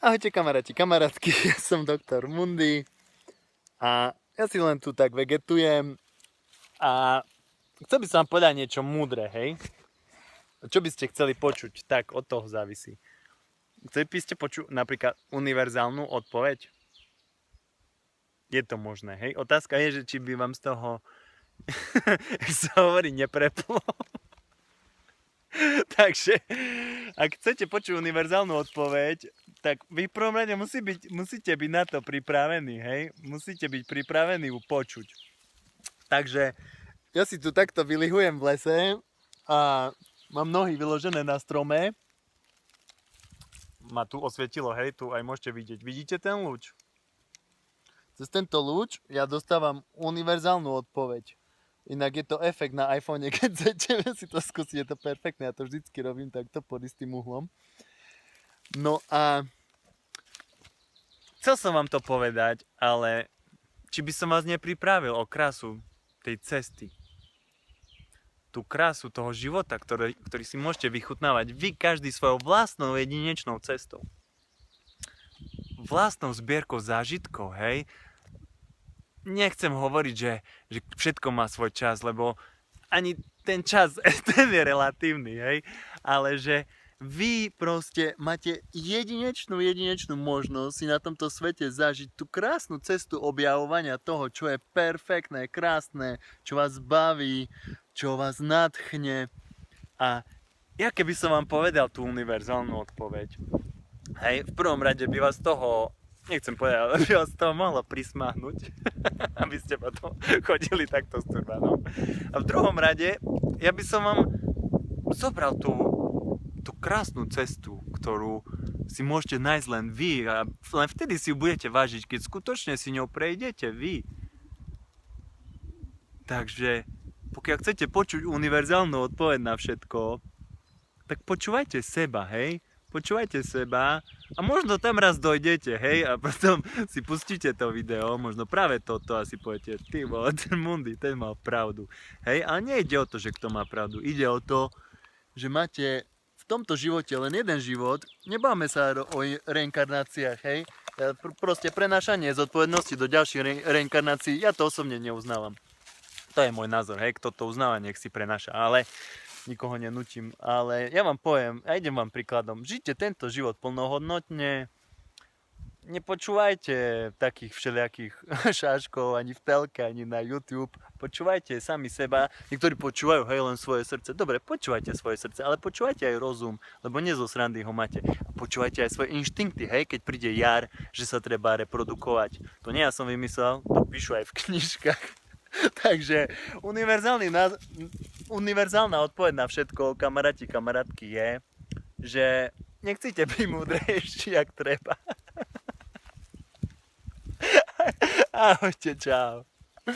Ahojte kamaráti, kamarátky, ja som doktor Mundy a ja si len tu tak vegetujem a chcel by som vám povedať niečo múdre, hej? Čo by ste chceli počuť, tak od toho závisí. Chceli by ste počuť napríklad univerzálnu odpoveď? Je to možné, hej? Otázka je, že či by vám z toho, jak sa hovorí, nepreplo. Takže, ak chcete počuť univerzálnu odpoveď, tak vy v prvom rade musíte byť na to pripravení, hej? Musíte byť pripravení ju počuť. Takže, ja si tu takto vylihujem v lese a mám nohy vyložené na strome. Ma tu osvietilo, hej, tu aj môžete vidieť. Vidíte ten lúč? Cez tento lúč ja dostávam univerzálnu odpoveď. Inak je to efekt na iPhone, keď chcete si to skúsiť, je to perfektné, ja to vždycky robím takto pod istým uhlom. No a chcel som vám to povedať, ale či by som vás nepripravil o krásu tej cesty. Tú krásu toho života, ktorý si môžete vychutnávať vy každý svojou vlastnou jedinečnou cestou. Vlastnou zbierkou zážitkov, hej? Nechcem hovoriť, že všetko má svoj čas, lebo ani ten čas, ten je relatívny, hej? Ale že vy proste máte jedinečnú možnosť si na tomto svete zažiť tú krásnu cestu objavovania toho, čo je perfektné, krásne, čo vás baví, čo vás nadchne. A ja keby som vám povedal tú univerzálnu odpoveď, hej, v prvom rade by vás toho, nechcem povedať, ale by vás toho mohlo prismáhnuť, aby ste potom chodili takto s turbanom. A v druhom rade, ja by som vám zobral tú krásnu cestu, ktorú si môžete nájsť len vy a len vtedy si ju budete vážiť, keď skutočne si ňou prejdete vy. Takže pokiaľ chcete počuť univerzálnu odpoveď na všetko, tak počúvajte seba, hej? Počúvajte seba a možno tam raz dojdete, hej? A potom si pustíte to video, možno práve toto a si poviete, ty vole, ten Mundy, ten mal pravdu. Hej? Ale nejde o to, že kto má pravdu. Ide o to, že máte v tomto živote len jeden život. Nebáme sa o reinkarnáciách, hej? Proste prenášanie zodpovednosti do ďalších reinkarnácií, ja to osobne neuznávam. To je môj názor, hej? Kto to uznáva, nech si prenáša, ale nikoho nenútim, ale ja vám poviem, ja idem vám príkladom. Žite tento život plnohodnotne, nepočúvajte takých všelijakých šáškov ani v telke, ani na YouTube. Počúvajte sami seba. Niektorí počúvajú, hej, len svoje srdce. Dobre, počúvajte svoje srdce, ale počúvajte aj rozum, lebo nie zo srandy ho máte. A počúvajte aj svoje inštinkty, hej, keď príde jar, že sa treba reprodukovať. To nie ja som vymyslel, to píšu aj v knižkách. Takže univerzálna odpoveď na všetko, kamaráti, kamarátky, je, že nechcete byť múdrejší, jak treba. Ahojte, čau.